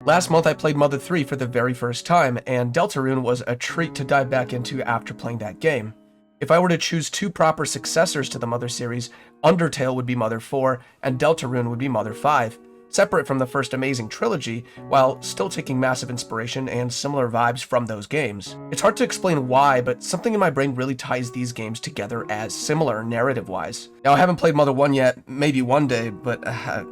Last month I played Mother 3 for the very first time, and Deltarune was a treat to dive back into after playing that game. If I were to choose two proper successors to the Mother series, Undertale would be Mother 4, and Deltarune would be Mother 5. Separate from the first amazing trilogy, while still taking massive inspiration and similar vibes from those games. It's hard to explain why, but something in my brain really ties these games together as similar narrative-wise. Now, I haven't played Mother 1 yet, maybe one day, but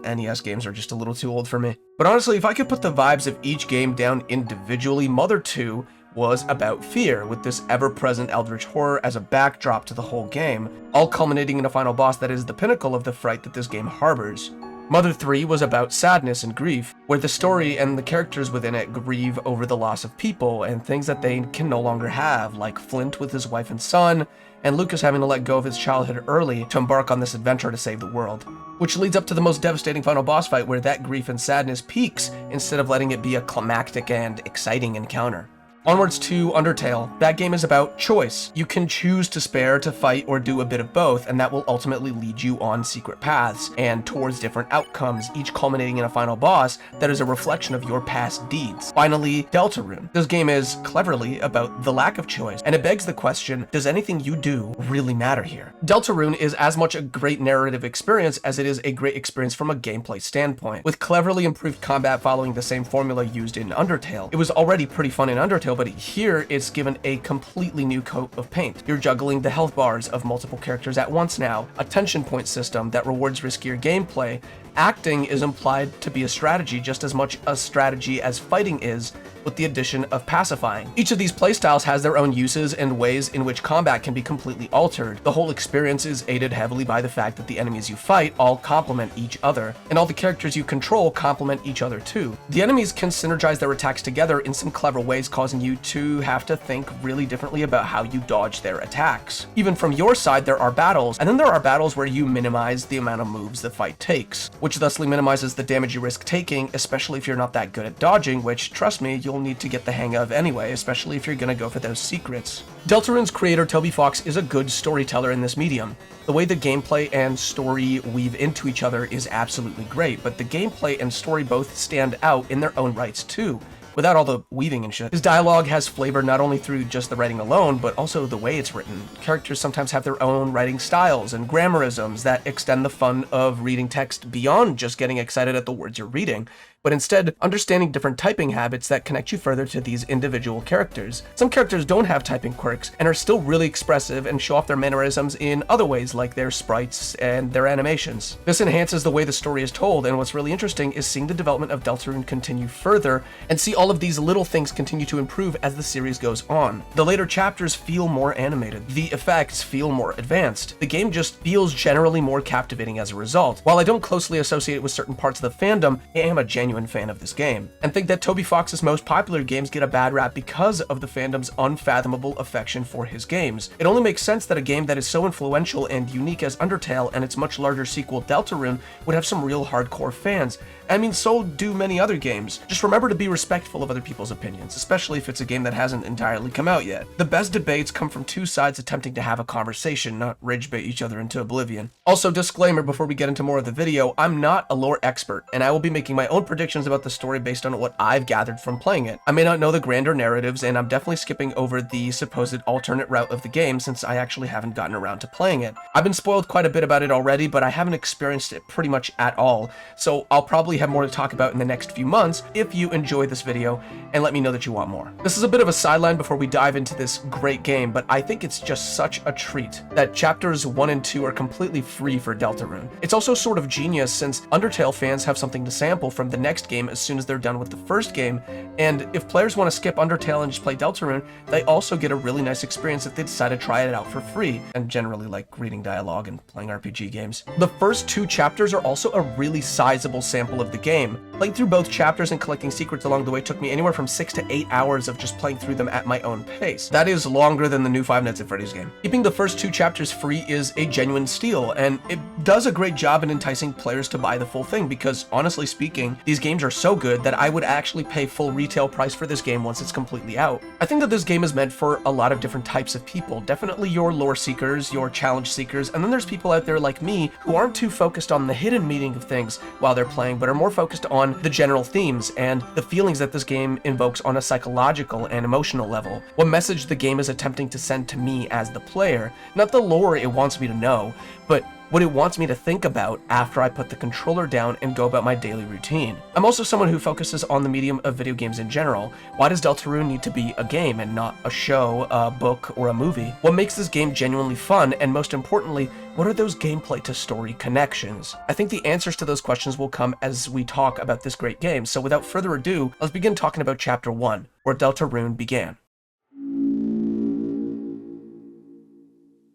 NES games are just a little too old for me. But honestly, if I could put the vibes of each game down individually, Mother 2 was about fear, with this ever-present eldritch horror as a backdrop to the whole game, all culminating in a final boss that is the pinnacle of the fright that this game harbors. Mother 3 was about sadness and grief, where the story and the characters within it grieve over the loss of people and things that they can no longer have, like Flint with his wife and son, and Lucas having to let go of his childhood early to embark on this adventure to save the world. Which leads up to the most devastating final boss fight, where that grief and sadness peaks instead of letting it be a climactic and exciting encounter. Onwards to Undertale. That game is about choice. You can choose to spare, to fight, or do a bit of both, and that will ultimately lead you on secret paths and towards different outcomes, each culminating in a final boss that is a reflection of your past deeds. Finally, Deltarune. This game is cleverly about the lack of choice, and it begs the question, does anything you do really matter here? Deltarune is as much a great narrative experience as it is a great experience from a gameplay standpoint. With cleverly improved combat following the same formula used in Undertale. It was already pretty fun in Undertale, but here it's given a completely new coat of paint. You're juggling the health bars of multiple characters at once now, a tension point system that rewards riskier gameplay. Acting is implied to be a strategy, just as much a strategy as fighting is, with the addition of pacifying. Each of these playstyles has their own uses and ways in which combat can be completely altered. The whole experience is aided heavily by the fact that the enemies you fight all complement each other, and all the characters you control complement each other too. The enemies can synergize their attacks together in some clever ways, causing you to have to think really differently about how you dodge their attacks. Even from your side, there are battles, and then there are battles where you minimize the amount of moves the fight takes, which thusly minimizes the damage you risk taking, especially if you're not that good at dodging, which, trust me, you'll need to get the hang of anyway, especially if you're gonna go for those secrets. Deltarune's creator, Toby Fox, is a good storyteller in this medium. The way the gameplay and story weave into each other is absolutely great, but the gameplay and story both stand out in their own rights too, without all the weaving and shit. His dialogue has flavor not only through just the writing alone, but also the way it's written. Characters sometimes have their own writing styles and grammarisms that extend the fun of reading text beyond just getting excited at the words you're reading, but instead understanding different typing habits that connect you further to these individual characters. Some characters don't have typing quirks and are still really expressive and show off their mannerisms in other ways, like their sprites and their animations. This enhances the way the story is told, and what's really interesting is seeing the development of Deltarune continue further and see all of these little things continue to improve as the series goes on. The later chapters feel more animated. The effects feel more advanced. The game just feels generally more captivating as a result. While I don't closely associate it with certain parts of the fandom, I am a genuine fan of this game, and think that Toby Fox's most popular games get a bad rap because of the fandom's unfathomable affection for his games. It only makes sense that a game that is so influential and unique as Undertale and its much larger sequel Deltarune would have some real hardcore fans. I mean, so do many other games. Just remember to be respectful of other people's opinions, especially if it's a game that hasn't entirely come out yet. The best debates come from two sides attempting to have a conversation, not rage bait each other into oblivion. Also, disclaimer before we get into more of the video, I'm not a lore expert, and I will be making my own predictions about the story based on what I've gathered from playing it. I may not know the grander narratives, and I'm definitely skipping over the supposed alternate route of the game since I actually haven't gotten around to playing it. I've been spoiled quite a bit about it already, but I haven't experienced it pretty much at all, so I'll probably have more to talk about in the next few months if you enjoy this video and let me know that you want more. This is a bit of a sideline before we dive into this great game, but I think it's just such a treat that chapters 1 and 2 are completely free for Deltarune. It's also sort of genius since Undertale fans have something to sample from the next game as soon as they're done with the first game, and if players want to skip Undertale and just play Deltarune, they also get a really nice experience if they decide to try it out for free, and generally like reading dialogue and playing RPG games. The first 2 chapters are also a really sizable sample of the game. Playing through both chapters and collecting secrets along the way took me anywhere from 6 to 8 hours of just playing through them at my own pace. That is longer than the new Five Nights at Freddy's game. Keeping the first 2 chapters free is a genuine steal, and it does a great job in enticing players to buy the full thing because, honestly speaking, these These games are so good that I would actually pay full retail price for this game once it's completely out. I think that this game is meant for a lot of different types of people. Definitely your lore seekers, your challenge seekers, and then there's people out there like me who aren't too focused on the hidden meaning of things while they're playing, but are more focused on the general themes and the feelings that this game invokes on a psychological and emotional level. What message the game is attempting to send to me as the player, not the lore it wants me to know, but what it wants me to think about after I put the controller down and go about my daily routine. I'm also someone who focuses on the medium of video games in general. Why does Deltarune need to be a game and not a show, a book, or a movie? What makes this game genuinely fun, and most importantly, what are those gameplay to story connections? I think the answers to those questions will come as we talk about this great game, so without further ado, let's begin talking about Chapter 1, where Deltarune began.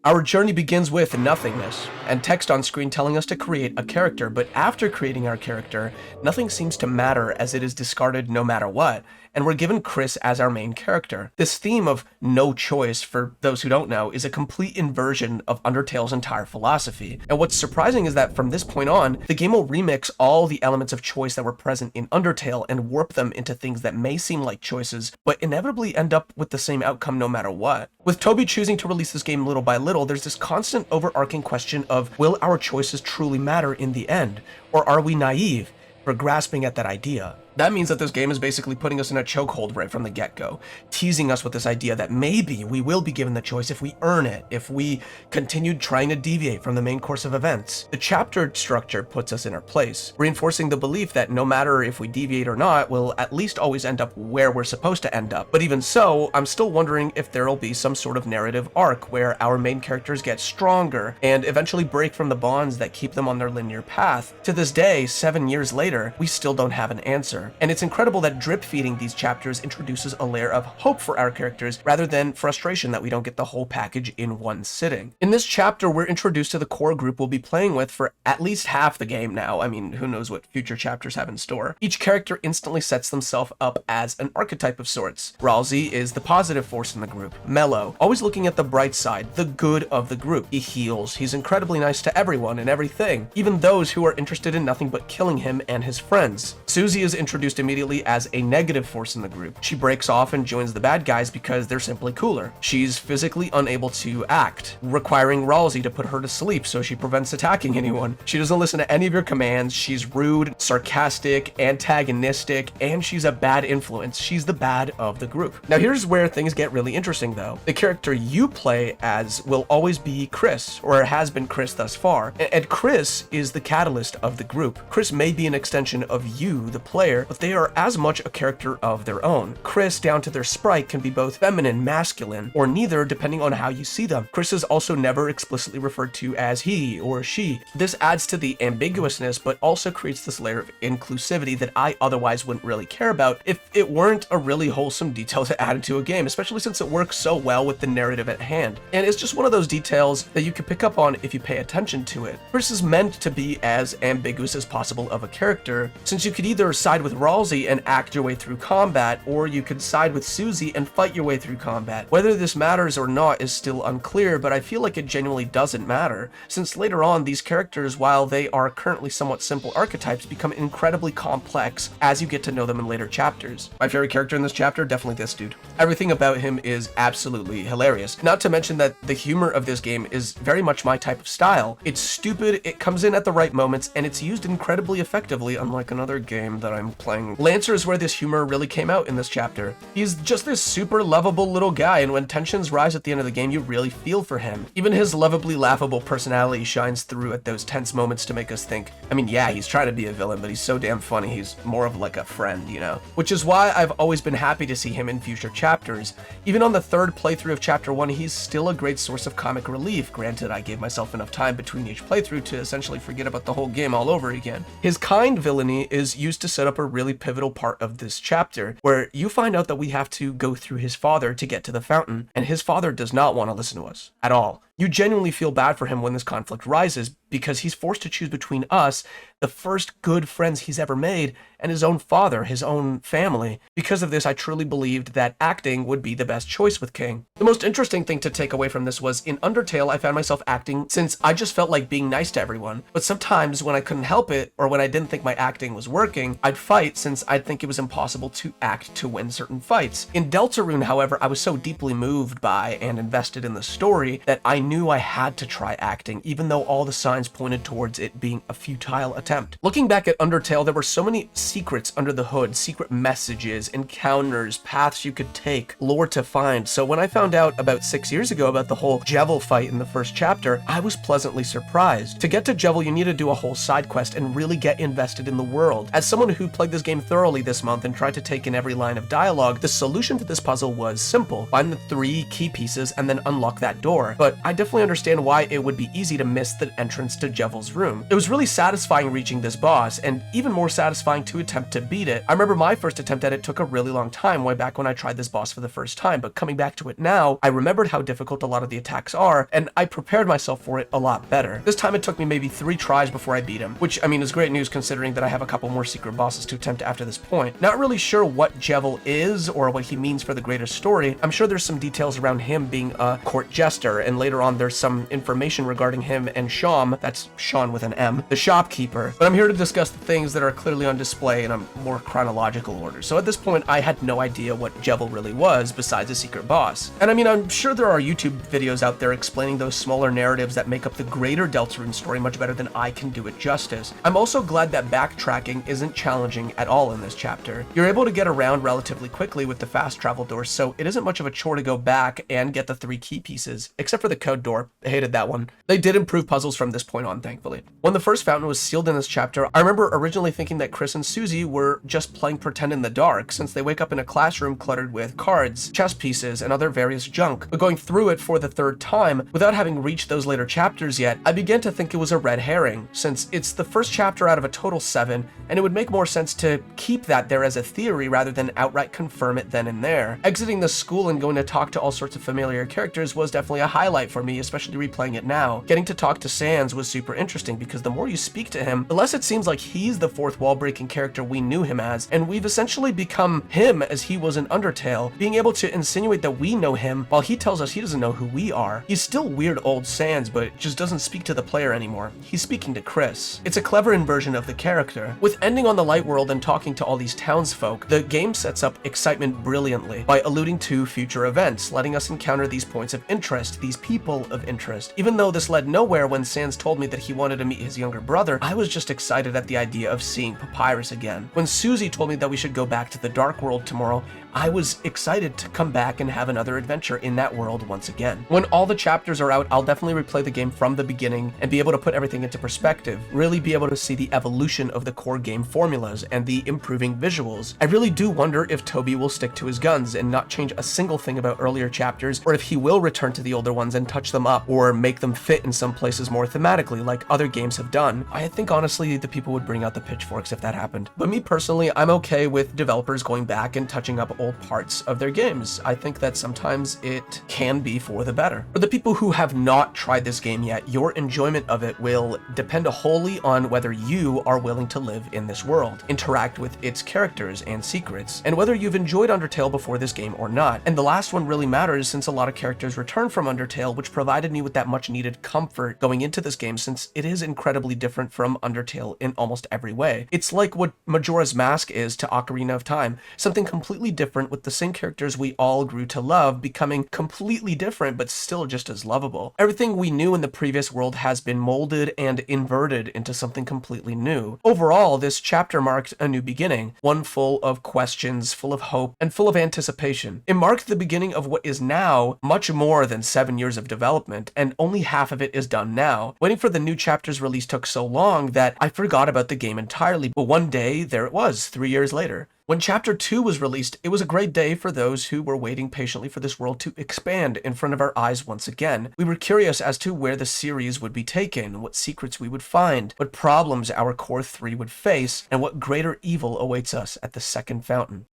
Our journey begins with nothingness, and text on screen telling us to create a character, but after creating our character, nothing seems to matter as it is discarded no matter what, and we're given Chris as our main character. This theme of no choice, for those who don't know, is a complete inversion of Undertale's entire philosophy. And what's surprising is that from this point on, the game will remix all the elements of choice that were present in Undertale and warp them into things that may seem like choices, but inevitably end up with the same outcome no matter what. With Toby choosing to release this game little by little, there's this constant overarching question of, will our choices truly matter in the end? Or are we naive for grasping at that idea? That means that this game is basically putting us in a chokehold right from the get-go, teasing us with this idea that maybe we will be given the choice if we earn it, if we continued trying to deviate from the main course of events. The chapter structure puts us in our place, reinforcing the belief that no matter if we deviate or not, we'll at least always end up where we're supposed to end up. But even so, I'm still wondering if there'll be some sort of narrative arc where our main characters get stronger and eventually break from the bonds that keep them on their linear path. To this day, 7 years later, we still don't have an answer. And it's incredible that drip feeding these chapters introduces a layer of hope for our characters rather than frustration that we don't get the whole package in one sitting. In this chapter, we're introduced to the core group we'll be playing with for at least half the game now. I mean, who knows what future chapters have in store. Each character instantly sets themselves up as an archetype of sorts. Ralsei is the positive force in the group, mellow, always looking at the bright side, the good of the group. He heals, he's incredibly nice to everyone and everything, even those who are interested in nothing but killing him and his friends. Susie is introduced immediately as a negative force in the group. She breaks off and joins the bad guys because they're simply cooler. She's physically unable to act, requiring Ralsei to put her to sleep so she prevents attacking anyone. She doesn't listen to any of your commands. She's rude, sarcastic, antagonistic, and she's a bad influence. She's the bad of the group. Now here's where things get really interesting though. The character you play as will always be Chris, or has been Chris thus far, and Chris is the catalyst of the group. Chris may be an extension of you, the player, but they are as much a character of their own. Chris, down to their sprite, can be both feminine, masculine, or neither depending on how you see them. Chris is also never explicitly referred to as he or she. This adds to the ambiguousness, but also creates this layer of inclusivity that I otherwise wouldn't really care about if it weren't a really wholesome detail to add into a game, especially since it works so well with the narrative at hand. And it's just one of those details that you can pick up on if you pay attention to it. Chris is meant to be as ambiguous as possible of a character, since you could either side with Ralsei and act your way through combat, or you could side with Susie and fight your way through combat. Whether this matters or not is still unclear, but I feel like it genuinely doesn't matter, since later on these characters, while they are currently somewhat simple archetypes, become incredibly complex as you get to know them in later chapters. My favorite character in this chapter, definitely this dude. Everything about him is absolutely hilarious. Not to mention that the humor of this game is very much my type of style. It's stupid, it comes in at the right moments, and it's used incredibly effectively, unlike another game that I'm playing. Lancer is where this humor really came out in this chapter. He's just this super lovable little guy, and when tensions rise at the end of the game, you really feel for him. Even his lovably laughable personality shines through at those tense moments to make us think, I mean, yeah, he's trying to be a villain, but he's so damn funny, he's more of like a friend, you know? Which is why I've always been happy to see him in future chapters. Even on the third playthrough of Chapter 1, he's still a great source of comic relief. Granted, I gave myself enough time between each playthrough to essentially forget about the whole game all over again. His kind villainy is used to set up a really pivotal part of this chapter, where you find out that we have to go through his father to get to the fountain, and his father does not want to listen to us at all. You genuinely feel bad for him when this conflict rises, because he's forced to choose between us, the first good friends he's ever made, and his own father, his own family. Because of this, I truly believed that acting would be the best choice with King. The most interesting thing to take away from this was, in Undertale, I found myself acting since I just felt like being nice to everyone. But sometimes when I couldn't help it, or when I didn't think my acting was working, I'd fight since I'd think it was impossible to act to win certain fights. In Deltarune, however, I was so deeply moved by and invested in the story that I knew I had to try acting, even though all the signs pointed towards it being a futile attempt. Looking back at Undertale, there were so many secrets under the hood, secret messages, encounters, paths you could take, lore to find. So when I found out about 6 years ago about the whole Jevil fight in the first chapter, I was pleasantly surprised. To get to Jevil, you need to do a whole side quest and really get invested in the world. As someone who played this game thoroughly this month and tried to take in every line of dialogue, the solution to this puzzle was simple. Find the 3 key pieces and then unlock that door. But I definitely understand why it would be easy to miss the entrance to Jevil's room. It was really satisfying reaching this boss, and even more satisfying to attempt to beat it. I remember my first attempt at it took a really long time way back when I tried this boss for the first time, but coming back to it now, I remembered how difficult a lot of the attacks are, and I prepared myself for it a lot better. This time it took me maybe 3 tries before I beat him, which I mean is great news considering that I have a couple more secret bosses to attempt after this point. Not really sure what Jevil is or what he means for the greater story. I'm sure there's some details around him being a court jester, and later on there's some information regarding him and Sham, that's Sean with an M, the shopkeeper. But I'm here to discuss the things that are clearly on display in a more chronological order. So at this point, I had no idea what Jevil really was besides a secret boss. And I mean, I'm sure there are YouTube videos out there explaining those smaller narratives that make up the greater Deltarune story much better than I can do it justice. I'm also glad that backtracking isn't challenging at all in this chapter. You're able to get around relatively quickly with the fast travel doors, so it isn't much of a chore to go back and get the 3 key pieces, except for the code door. I hated that one. They did improve puzzles from this point on, thankfully. When the first fountain was sealed in this chapter, I remember originally thinking that Chris and Susie were just playing pretend in the dark, since they wake up in a classroom cluttered with cards, chess pieces, and other various junk. But going through it for the 3rd time, without having reached those later chapters yet, I began to think it was a red herring, since it's the first chapter out of a total 7, and it would make more sense to keep that there as a theory rather than outright confirm it then and there. Exiting the school and going to talk to all sorts of familiar characters was definitely a highlight for me, especially replaying it now. Getting to talk to Sans was super interesting because the more you speak to him, the less it seems like he's the 4th wall-breaking character we knew him as, and we've essentially become him as he was in Undertale, being able to insinuate that we know him while he tells us he doesn't know who we are. He's still weird old Sans, but just doesn't speak to the player anymore. He's speaking to Chris. It's a clever inversion of the character. With ending on the light world and talking to all these townsfolk, the game sets up excitement brilliantly by alluding to future events, letting us encounter these points of interest, these people of interest. Even though this led nowhere when Sans told me that he wanted to meet his younger brother, I was just excited at the idea of seeing Papyrus again. When Susie told me that we should go back to the Dark World tomorrow, I was excited to come back and have another adventure in that world once again. When all the chapters are out, I'll definitely replay the game from the beginning and be able to put everything into perspective, really be able to see the evolution of the core game formulas and the improving visuals. I really do wonder if Toby will stick to his guns and not change a single thing about earlier chapters, or if he will return to the older ones and touch them up, or make them fit in some places more thematically like other games have done. I think honestly the people would bring out the pitchforks if that happened. But me personally, I'm okay with developers going back and touching up old parts of their games. I think that sometimes it can be for the better. For the people who have not tried this game yet, your enjoyment of it will depend wholly on whether you are willing to live in this world, interact with its characters and secrets, and whether you've enjoyed Undertale before this game or not. And the last one really matters since a lot of characters return from Undertale, which provided me with that much needed comfort going into this game since it is incredibly different from Undertale in almost every way. It's like what Majora's Mask is to Ocarina of Time, something completely different with the same characters we all grew to love becoming completely different but still just as lovable. Everything we knew in the previous world has been molded and inverted into something completely new. Overall, this chapter marked a new beginning, one full of questions, full of hope, and full of anticipation. It marked the beginning of what is now much more than 7 years of development, and only half of it is done now. Waiting for the new chapter's release took so long that I forgot about the game entirely, but one day, there it was, 3 years later. When Chapter 2 was released, it was a great day for those who were waiting patiently for this world to expand in front of our eyes once again. We were curious as to where the series would be taken, what secrets we would find, what problems our core 3 would face, and what greater evil awaits us at the second fountain.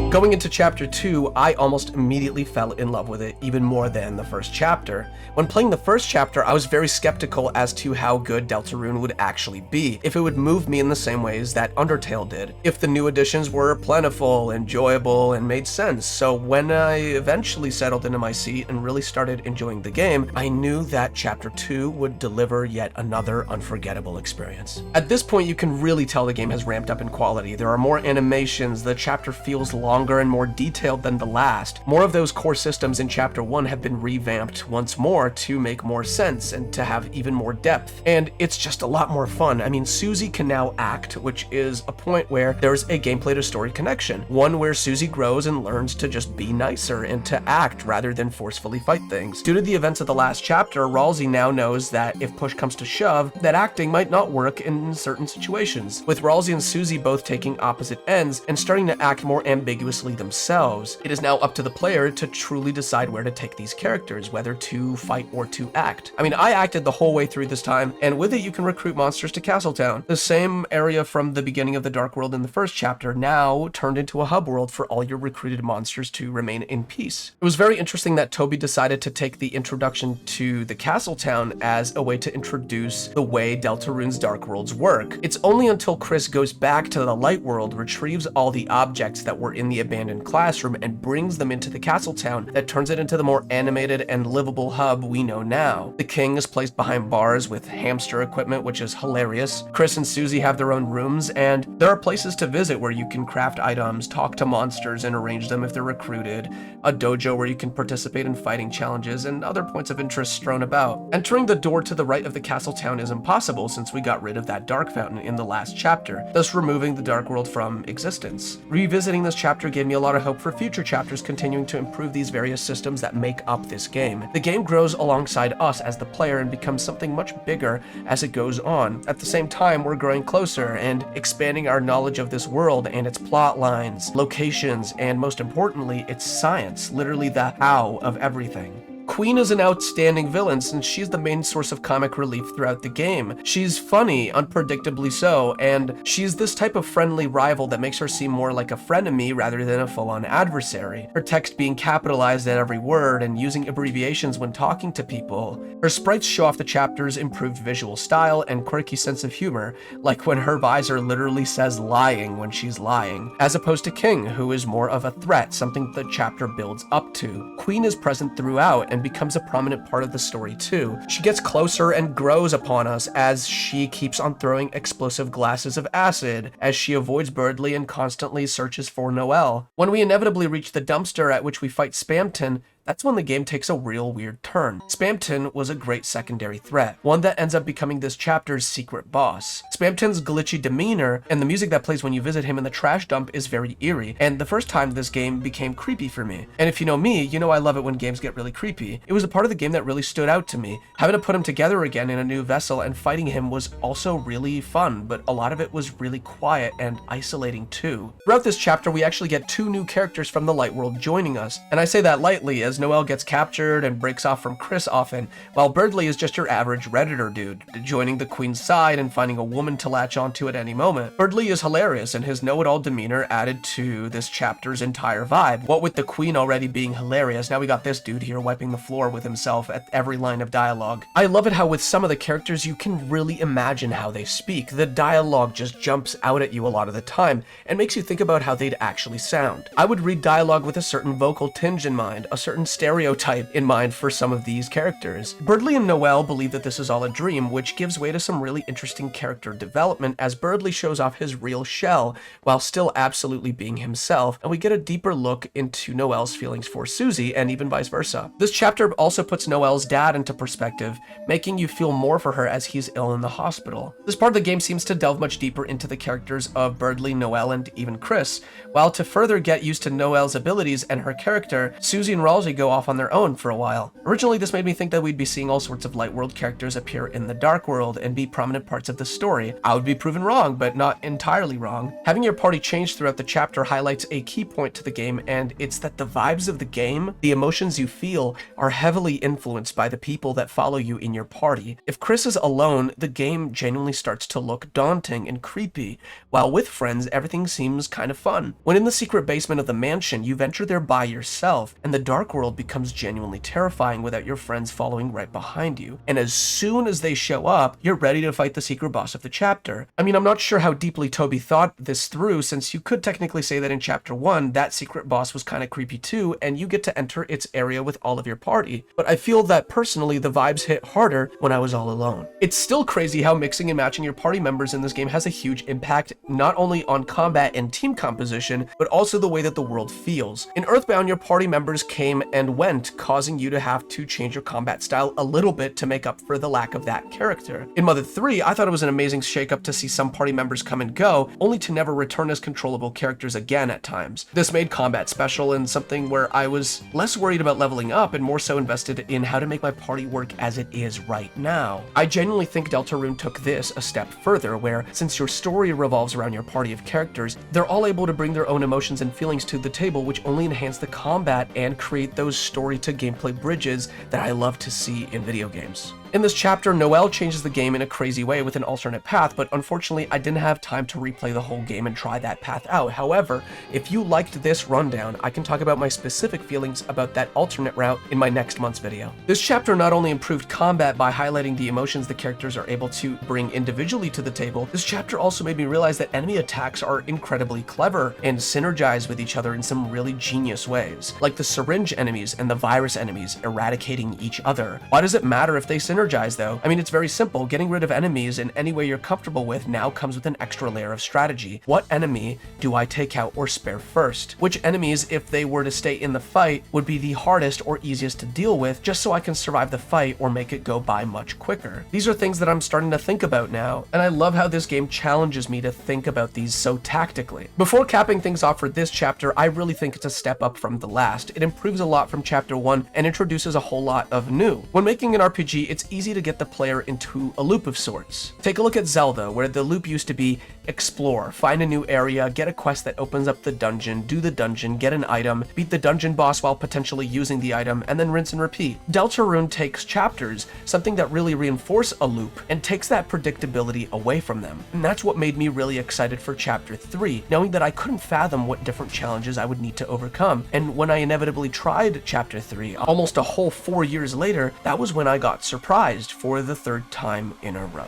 Going into chapter 2, I almost immediately fell in love with it, even more than the first chapter. When playing the first chapter, I was very skeptical as to how good Deltarune would actually be, if it would move me in the same ways that Undertale did, if the new additions were plentiful, enjoyable, and made sense. So when I eventually settled into my seat and really started enjoying the game, I knew that chapter 2 would deliver yet another unforgettable experience. At this point, you can really tell the game has ramped up in quality. There are more animations, the chapter feels longer and more detailed than the last. More of those core systems in chapter 1 have been revamped once more to make more sense and to have even more depth. And it's just a lot more fun. I mean, Susie can now act, which is a point where there's a gameplay to story connection. One where Susie grows and learns to just be nicer and to act rather than forcefully fight things. Due to the events of the last chapter, Ralsei now knows that if push comes to shove, that acting might not work in certain situations. With Ralsei and Susie both taking opposite ends and starting to act more ambiguously themselves, it is now up to the player to truly decide where to take these characters, whether to fight or to act. I mean, I acted the whole way through this time, and with it you can recruit monsters to Castletown. The same area from the beginning of the Dark World in the first chapter now turned into a hub world for all your recruited monsters to remain in peace. It was very interesting that Toby decided to take the introduction to the Castletown as a way to introduce the way Deltarune's Dark Worlds work. It's only until Chris goes back to the Light World, retrieves all the objects that were in the abandoned classroom, and brings them into the Castletown that turns it into the more animated and livable hub we know now. The king is placed behind bars with hamster equipment, which is hilarious. Chris and Susie have their own rooms, and there are places to visit where you can craft items, talk to monsters and arrange them if they're recruited, a dojo where you can participate in fighting challenges, and other points of interest strewn about. Entering the door to the right of the Castletown is impossible since we got rid of that dark fountain in the last chapter, thus removing the Dark World from existence. Revisiting this chapter gave me a lot of hope for future chapters continuing to improve these various systems that make up this game. The game grows alongside us as the player and becomes something much bigger as it goes on. At the same time, we're growing closer and expanding our knowledge of this world and its plot lines, locations, and most importantly, its science, literally the how of everything. Queen is an outstanding villain since she's the main source of comic relief throughout the game. She's funny, unpredictably so, and she's this type of friendly rival that makes her seem more like a frenemy rather than a full-on adversary. Her text being capitalized at every word and using abbreviations when talking to people. Her sprites show off the chapter's improved visual style and quirky sense of humor, like when her visor literally says lying when she's lying, as opposed to King, who is more of a threat, something the chapter builds up to. Queen is present throughout and becomes a prominent part of the story too. She gets closer and grows upon us as she keeps on throwing explosive glasses of acid, as she avoids Birdley and constantly searches for Noelle. When we inevitably reach the dumpster at which we fight Spamton, that's when the game takes a real weird turn. Spamton was a great secondary threat, one that ends up becoming this chapter's secret boss. Spamton's glitchy demeanor and the music that plays when you visit him in the trash dump is very eerie, and the first time this game became creepy for me. And if you know me, you know I love it when games get really creepy. It was a part of the game that really stood out to me. Having to put him together again in a new vessel and fighting him was also really fun, but a lot of it was really quiet and isolating too. Throughout this chapter, we actually get 2 new characters from the Light World joining us, and I say that lightly as Noelle gets captured and breaks off from Chris often, while Birdley is just your average Redditor dude, joining the Queen's side and finding a woman to latch onto at any moment. Birdley is hilarious, and his know-it-all demeanor added to this chapter's entire vibe. What with the Queen already being hilarious, now we got this dude here wiping the floor with himself at every line of dialogue. I love it how with some of the characters you can really imagine how they speak. The dialogue just jumps out at you a lot of the time and makes you think about how they'd actually sound. I would read dialogue with a certain vocal tinge in mind, a certain stereotype in mind for some of these characters. Birdley and Noelle believe that this is all a dream, which gives way to some really interesting character development as Birdley shows off his real shell while still absolutely being himself, and we get a deeper look into Noelle's feelings for Susie and even vice versa. This chapter also puts Noelle's dad into perspective, making you feel more for her as he's ill in the hospital. This part of the game seems to delve much deeper into the characters of Birdley, Noelle, and even Chris, while to further get used to Noelle's abilities and her character, Susie and Ralsei go off on their own for a while. Originally, this made me think that we'd be seeing all sorts of light world characters appear in the dark world and be prominent parts of the story. I would be proven wrong, but not entirely wrong. Having your party change throughout the chapter highlights a key point to the game, and it's that the vibes of the game, the emotions you feel, are heavily influenced by the people that follow you in your party. If Chris is alone, the game genuinely starts to look daunting and creepy, while with friends, everything seems kind of fun. When in the secret basement of the mansion, you venture there by yourself, and the dark world becomes genuinely terrifying without your friends following right behind you. And as soon as they show up, you're ready to fight the secret boss of the chapter. I mean, I'm not sure how deeply Toby thought this through, since you could technically say that in chapter 1, that secret boss was kind of creepy too, and you get to enter its area with all of your party. But I feel that personally, the vibes hit harder when I was all alone. It's still crazy how mixing and matching your party members in this game has a huge impact, not only on combat and team composition, but also the way that the world feels. In Earthbound, your party members came and went, causing you to have to change your combat style a little bit to make up for the lack of that character. In Mother 3, I thought it was an amazing shakeup to see some party members come and go, only to never return as controllable characters again at times. This made combat special and something where I was less worried about leveling up and more so invested in how to make my party work as it is right now. I genuinely think Deltarune took this a step further, where since your story revolves around your party of characters, they're all able to bring their own emotions and feelings to the table, which only enhance the combat and create those story to gameplay bridges that I love to see in video games. In this chapter, Noelle changes the game in a crazy way with an alternate path, but unfortunately I didn't have time to replay the whole game and try that path out. However, if you liked this rundown, I can talk about my specific feelings about that alternate route in my next month's video. This chapter not only improved combat by highlighting the emotions the characters are able to bring individually to the table, this chapter also made me realize that enemy attacks are incredibly clever and synergize with each other in some really genius ways, like the syringe enemies and the virus enemies eradicating each other. Why does it matter if they synergize though? I mean, it's very simple. Getting rid of enemies in any way you're comfortable with now comes with an extra layer of strategy. What enemy do I take out or spare first? Which enemies, if they were to stay in the fight, would be the hardest or easiest to deal with, just so I can survive the fight or make it go by much quicker? These are things that I'm starting to think about now, and I love how this game challenges me to think about these so tactically. Before capping things off for this chapter, I really think it's a step up from the last. It improves a lot from chapter 1 and introduces a whole lot of new. When making an RPG, it's easy to get the player into a loop of sorts. Take a look at Zelda, where the loop used to be explore, find a new area, get a quest that opens up the dungeon, do the dungeon, get an item, beat the dungeon boss while potentially using the item, and then rinse and repeat. Deltarune takes chapters, something that really reinforce a loop, and takes that predictability away from them. And that's what made me really excited for chapter 3, knowing that I couldn't fathom what different challenges I would need to overcome. And when I inevitably tried chapter 3, almost a whole 4 years later, that was when I got surprised for the third time in a row.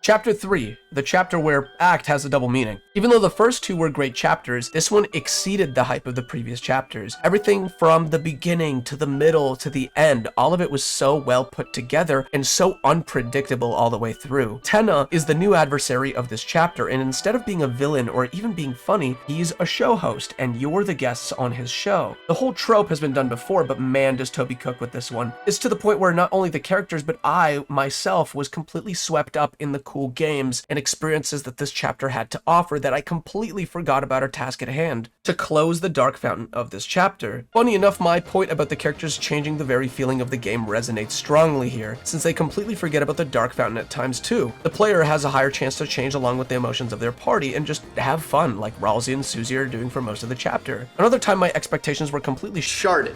Chapter 3, the chapter where act has a double meaning. Even though the first two were great chapters, this one exceeded the hype of the previous chapters. Everything from the beginning to the middle to the end, all of it was so well put together and so unpredictable all the way through. Tenna is the new adversary of this chapter, and instead of being a villain or even being funny, he's a show host and you're the guests on his show. The whole trope has been done before, but man does Toby cook with this one. It's to the point where not only the characters, but I, myself, was completely swept up in the cool games and experiences that this chapter had to offer that I completely forgot about our task at hand, to close the dark fountain of this chapter. Funny enough, my point about the characters changing the very feeling of the game resonates strongly here, since they completely forget about the dark fountain at times too. The player has a higher chance to change along with the emotions of their party and just have fun, like Ralsei and Susie are doing for most of the chapter. Another time my expectations were completely shattered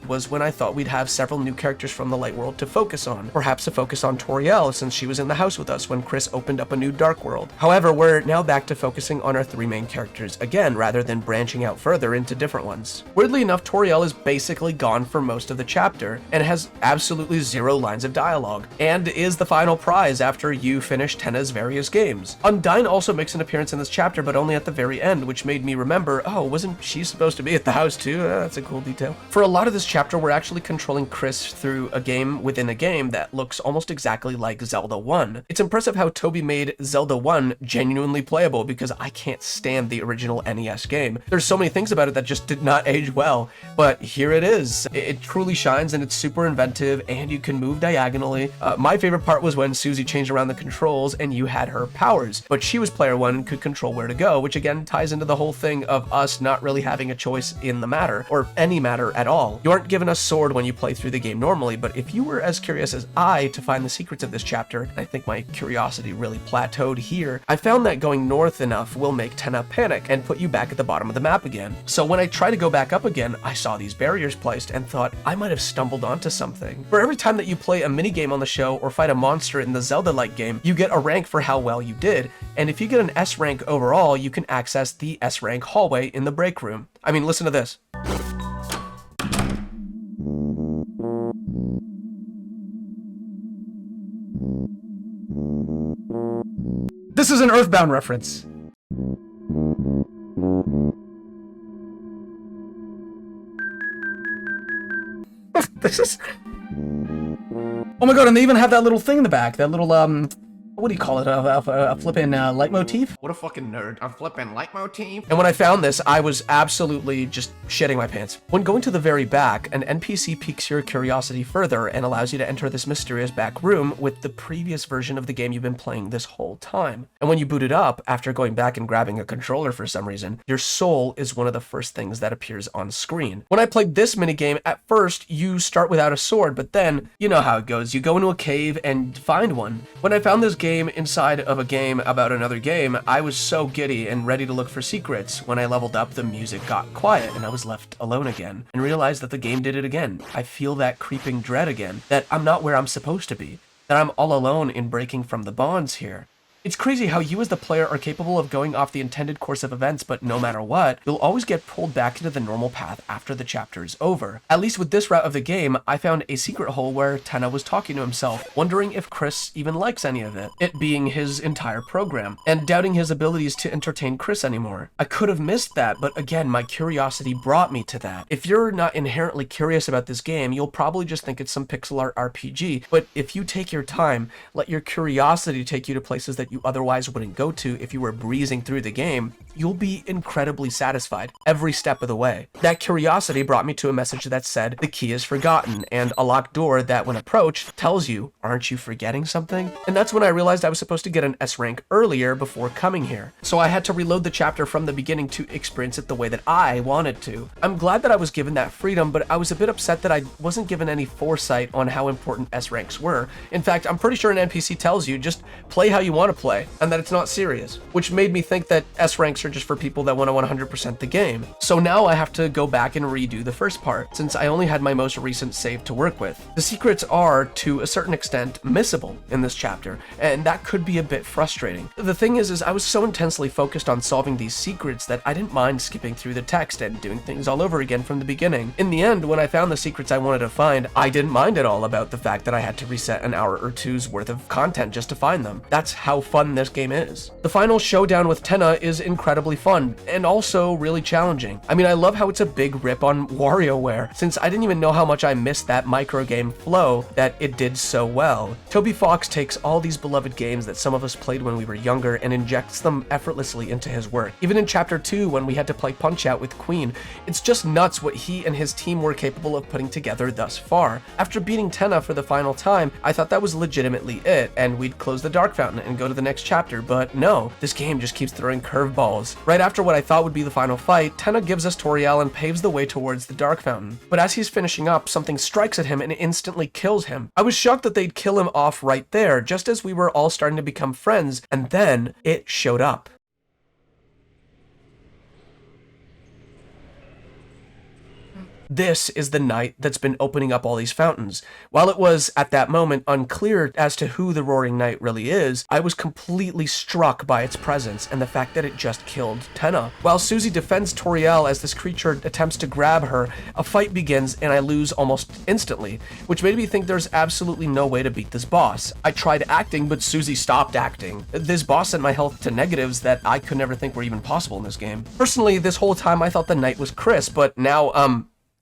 was when I thought we'd have several new characters from the light world to focus on. Perhaps a focus on Toriel, since she was in the house with us when Chris opened up a new dark world. However, we're now back to focusing on our three main characters again. again rather than branching out further into different ones. Weirdly enough, Toriel is basically gone for most of the chapter and has absolutely 0 lines of dialogue, and is the final prize after you finish Tenna's various games. Undyne also makes an appearance in this chapter, but only at the very end, which made me remember, oh, wasn't she supposed to be at the house too? That's a cool detail. For a lot of this chapter, we're actually controlling Chris through a game within a game that looks almost exactly like Zelda 1. It's impressive how Toby made Zelda 1 genuinely playable, because I can't stand the original NES game. There's so many things about it that just did not age well, but here it is. It truly shines, and it's super inventive, and you can move diagonally. My favorite part was when Susie changed around the controls and you had her powers, but she was player 1 and could control where to go, which again ties into the whole thing of us not really having a choice in the matter, or any matter at all. You aren't given a sword when you play through the game normally, but if you were as curious as I to find the secrets of this chapter, and I think my curiosity really plateaued here, I found that going north enough will make Tenna panic and put you back at the bottom of the map again. So when I try to go back up again, I saw these barriers placed and thought I might have stumbled onto something. For every time that you play a minigame on the show or fight a monster in the Zelda-like game, you get a rank for how well you did, and if you get an S rank overall, you can access the S rank hallway in the break room. I mean, listen to this. This is an Earthbound reference. This is... Oh my god, and they even have that little thing in the back, that little, what do you call it, a flippin' leitmotif? What a fucking nerd. A flippin' leitmotif? And when I found this, I was absolutely just shitting my pants. When going to the very back, an NPC piques your curiosity further and allows you to enter this mysterious back room with the previous version of the game you've been playing this whole time. And when you boot it up, after going back and grabbing a controller for some reason, your soul is one of the first things that appears on screen. When I played this minigame, at first, you start without a sword, but then, you know how it goes. You go into a cave and find one. When I found this game inside of a game about another game, I was so giddy and ready to look for secrets. When I leveled up, the music got quiet and I was left alone again and realized that the game did it again. I feel that creeping dread again, that I'm not where I'm supposed to be, that I'm all alone in breaking from the bonds here. It's crazy how you as the player are capable of going off the intended course of events, but no matter what, you'll always get pulled back into the normal path after the chapter is over. At least with this route of the game, I found a secret hole where Tenna was talking to himself, wondering if Chris even likes any of it being his entire program, and doubting his abilities to entertain Chris anymore. I could have missed that, but again, my curiosity brought me to that. If you're not inherently curious about this game, you'll probably just think it's some pixel art RPG, but if you take your time, let your curiosity take you to places that you otherwise wouldn't go to if you were breezing through the game, you'll be incredibly satisfied every step of the way. That curiosity brought me to a message that said, the key is forgotten, and a locked door that when approached tells you, aren't you forgetting something? And that's when I realized I was supposed to get an S rank earlier before coming here. So I had to reload the chapter from the beginning to experience it the way that I wanted to. I'm glad that I was given that freedom, but I was a bit upset that I wasn't given any foresight on how important S ranks were. In fact, I'm pretty sure an NPC tells you, just play how you want to play, and that it's not serious, which made me think that S ranks are just for people that want to 100% the game. So now I have to go back and redo the first part, since I only had my most recent save to work with. The secrets are, to a certain extent, missable in this chapter, and that could be a bit frustrating. The thing is I was so intensely focused on solving these secrets that I didn't mind skipping through the text and doing things all over again from the beginning. In the end, when I found the secrets I wanted to find, I didn't mind at all about the fact that I had to reset an hour or two's worth of content just to find them. That's how fun this game is. The final showdown with Tenna is incredibly fun, and also really challenging. I mean, I love how it's a big rip on WarioWare, since I didn't even know how much I missed that microgame flow that it did so well. Toby Fox takes all these beloved games that some of us played when we were younger and injects them effortlessly into his work. Even in Chapter 2, when we had to play Punch-Out with Queen, it's just nuts what he and his team were capable of putting together thus far. After beating Tenna for the final time, I thought that was legitimately it, and we'd close the Dark Fountain and go to the next chapter, but no, this game just keeps throwing curveballs. Right after what I thought would be the final fight, Tenna gives us Toriel and paves the way towards the Dark Fountain. But as he's finishing up, something strikes at him and instantly kills him. I was shocked that they'd kill him off right there, just as we were all starting to become friends, and then it showed up. This is the knight that's been opening up all these fountains. While it was, at that moment, unclear as to who the Roaring Knight really is, I was completely struck by its presence and the fact that it just killed Tenna. While Susie defends Toriel as this creature attempts to grab her, a fight begins and I lose almost instantly, which made me think there's absolutely no way to beat this boss. I tried acting, but Susie stopped acting. This boss sent my health to negatives that I could never think were even possible in this game. Personally, this whole time I thought the knight was Chris, but now,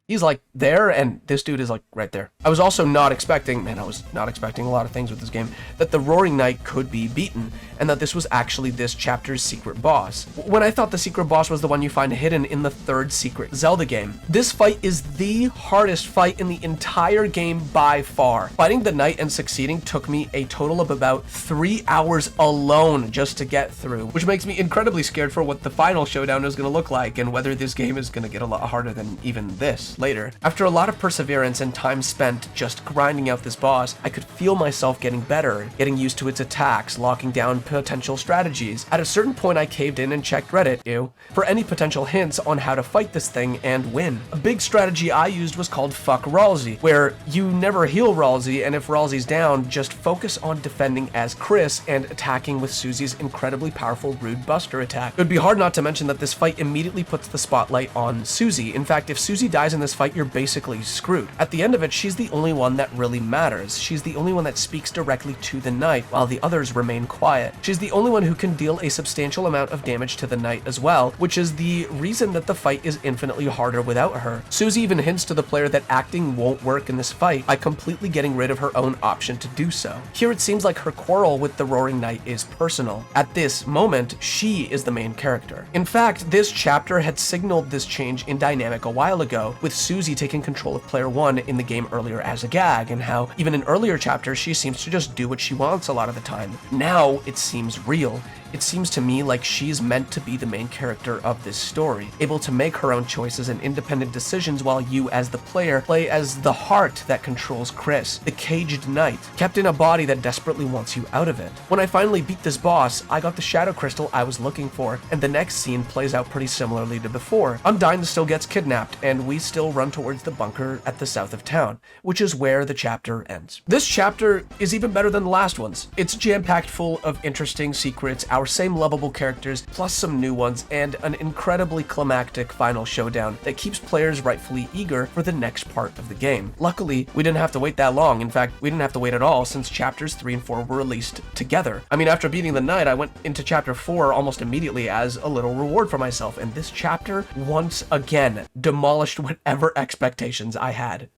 he's like there, and this dude is like right there. I was also not expecting, man, I was not expecting a lot of things with this game, that the Roaring Knight could be beaten, and that this was actually this chapter's secret boss. When I thought the secret boss was the one you find hidden in the third secret Zelda game. This fight is the hardest fight in the entire game by far. Fighting the knight and succeeding took me a total of about 3 hours alone just to get through, which makes me incredibly scared for what the final showdown is going to look like and whether this game is going to get a lot harder than even this later. After a lot of perseverance and time spent just grinding out this boss, I could feel myself getting better, getting used to its attacks, locking down potential strategies. At a certain point I caved in and checked Reddit, for any potential hints on how to fight this thing and win. A big strategy I used was called Fuck Ralsei, where you never heal Ralsei, and if Ralsei's down, just focus on defending as Chris and attacking with Susie's incredibly powerful Rude Buster attack. It would be hard not to mention that this fight immediately puts the spotlight on Susie. In fact, if Susie dies in this fight, you're basically screwed. At the end of it, she's the only one that really matters. She's the only one that speaks directly to the knight, while the others remain quiet. She's the only one who can deal a substantial amount of damage to the knight as well, which is the reason that the fight is infinitely harder without her. Susie even hints to the player that acting won't work in this fight by completely getting rid of her own option to do so. Here it seems like her quarrel with the Roaring Knight is personal. At this moment, she is the main character. In fact, this chapter had signaled this change in dynamic a while ago, with Susie taking control of player 1 in the game earlier as a gag, and how even in earlier chapters she seems to just do what she wants a lot of the time. Now it seems real. It seems to me like she's meant to be the main character of this story, able to make her own choices and independent decisions while you as the player play as the heart that controls Chris, the caged knight, kept in a body that desperately wants you out of it. When I finally beat this boss, I got the shadow crystal I was looking for, and the next scene plays out pretty similarly to before. Undyne still gets kidnapped, and we still run towards the bunker at the south of town, which is where the chapter ends. This chapter is even better than the last ones. It's jam-packed full of interesting secrets, our same lovable characters, plus some new ones, and an incredibly climactic final showdown that keeps players rightfully eager for the next part of the game. Luckily, we didn't have to wait that long. In fact, we didn't have to wait at all since chapters 3 and 4 were released together. I mean, after beating the knight, I went into chapter 4 almost immediately as a little reward for myself, and this chapter, once again, demolished whatever expectations I had.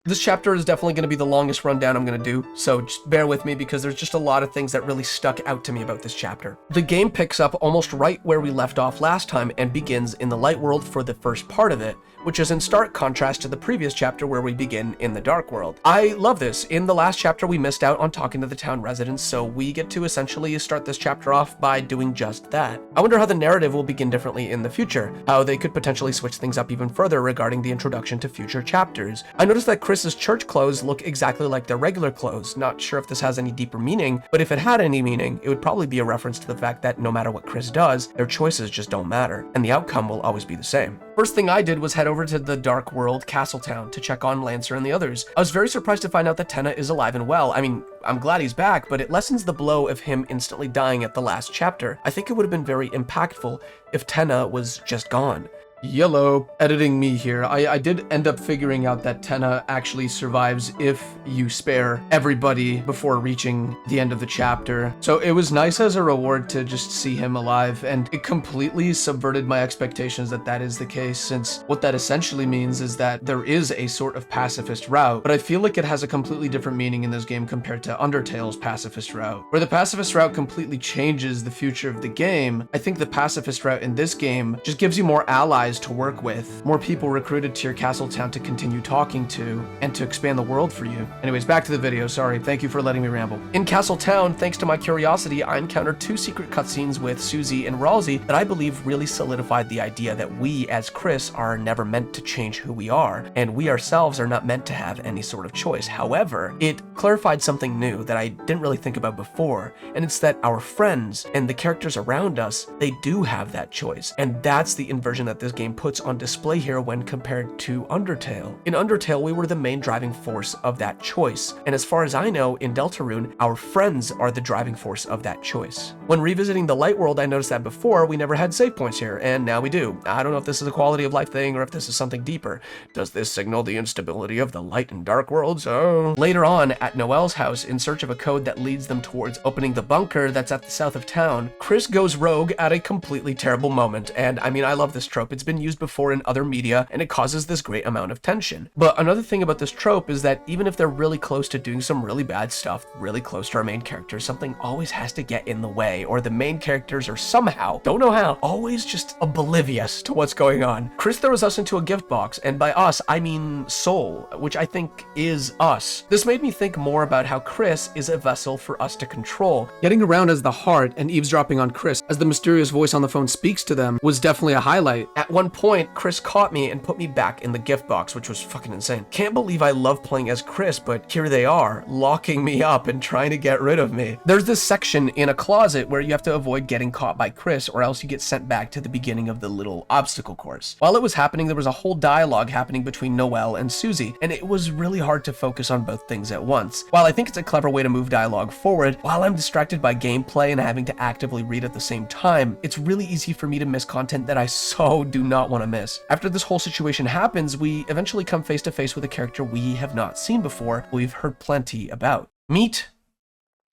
This chapter is definitely going to be the longest rundown I'm going to do, so just bear with me because there's just a lot of things that really stuck out to me about this chapter. The game picks up almost right where we left off last time and begins in the light world for the first part of it, which is in stark contrast to the previous chapter where we begin in the dark world. I love this. In the last chapter, we missed out on talking to the town residents, so we get to essentially start this chapter off by doing just that. I wonder how the narrative will begin differently in the future, how they could potentially switch things up even further regarding the introduction to future chapters. I noticed that Chris's church clothes look exactly like their regular clothes. Not sure if this has any deeper meaning, but if it had any meaning, it would probably be a reference to the fact that no matter what Chris does, their choices just don't matter, and the outcome will always be the same. First thing I did was head over to the Dark World Castletown to check on Lancer and the others. I was very surprised to find out that Tenna is alive and well. I mean, I'm glad he's back, but it lessens the blow of him instantly dying at the last chapter. I think it would have been very impactful if Tenna was just gone. Yellow, editing me here. I did end up figuring out that Tenna actually survives if you spare everybody before reaching the end of the chapter. So it was nice as a reward to just see him alive, and it completely subverted my expectations that that is the case, since what that essentially means is that there is a sort of pacifist route, but I feel like it has a completely different meaning in this game compared to Undertale's pacifist route. Where the pacifist route completely changes the future of the game, I think the pacifist route in this game just gives you more allies allies to work with, more people recruited to your castle town to continue talking to, and to expand the world for you. Anyways, back to the video, sorry, thank you for letting me ramble. In Castle Town, thanks to my curiosity, I encountered 2 secret cutscenes with Susie and Ralsei that I believe really solidified the idea that we, as Chris, are never meant to change who we are, and we ourselves are not meant to have any sort of choice. However, it clarified something new that I didn't really think about before, and it's that our friends and the characters around us, they do have that choice, and that's the inversion that this game puts on display here when compared to Undertale. In Undertale, we were the main driving force of that choice, and as far as I know, in Deltarune, our friends are the driving force of that choice. When revisiting the light world, I noticed that before we never had save points here, and now we do. I don't know if this is a quality of life thing or if this is something deeper. Does this signal the instability of the light and dark worlds? Oh. Later on, at Noelle's house, in search of a code that leads them towards opening the bunker that's at the south of town, Chris goes rogue at a completely terrible moment, and I mean, I love this trope. It's been used before in other media, and it causes this great amount of tension. But another thing about this trope is that even if they're really close to doing some really bad stuff, really close to our main characters, something always has to get in the way, or the main characters are somehow, don't know how, always just oblivious to what's going on. Chris throws us into a gift box, and by us, I mean Soul, which I think is us. This made me think more about how Chris is a vessel for us to control. Getting around as the heart and eavesdropping on Chris as the mysterious voice on the phone speaks to them was definitely a highlight. At one point, Chris caught me and put me back in the gift box, which was fucking insane. Can't believe I love playing as Chris, but here they are, locking me up and trying to get rid of me. There's this section in a closet where you have to avoid getting caught by Chris, or else you get sent back to the beginning of the little obstacle course. While it was happening, there was a whole dialogue happening between Noelle and Susie, and it was really hard to focus on both things at once. While I think it's a clever way to move dialogue forward, while I'm distracted by gameplay and having to actively read at the same time, it's really easy for me to miss content that I so do not want to miss. After this whole situation happens, we eventually come face to face with a character we have not seen before, but we've heard plenty about. Meet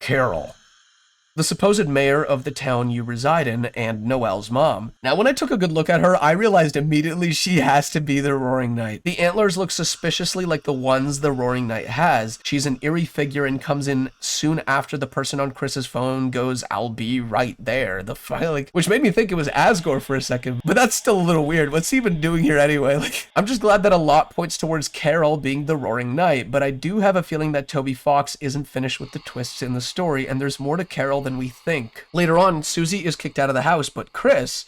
Carol, the supposed mayor of the town you reside in, and Noelle's mom. Now, when I took a good look at her, I realized immediately she has to be the Roaring Knight. The antlers look suspiciously like the ones the Roaring Knight has. She's an eerie figure and comes in soon after the person on Chris's phone goes, "I'll be right there." Which made me think it was Asgore for a second, but that's still a little weird. What's he even doing here anyway? I'm just glad that a lot points towards Carol being the Roaring Knight, but I do have a feeling that Toby Fox isn't finished with the twists in the story, and there's more to Carol than we think. Later on, Susie is kicked out of the house, but Chris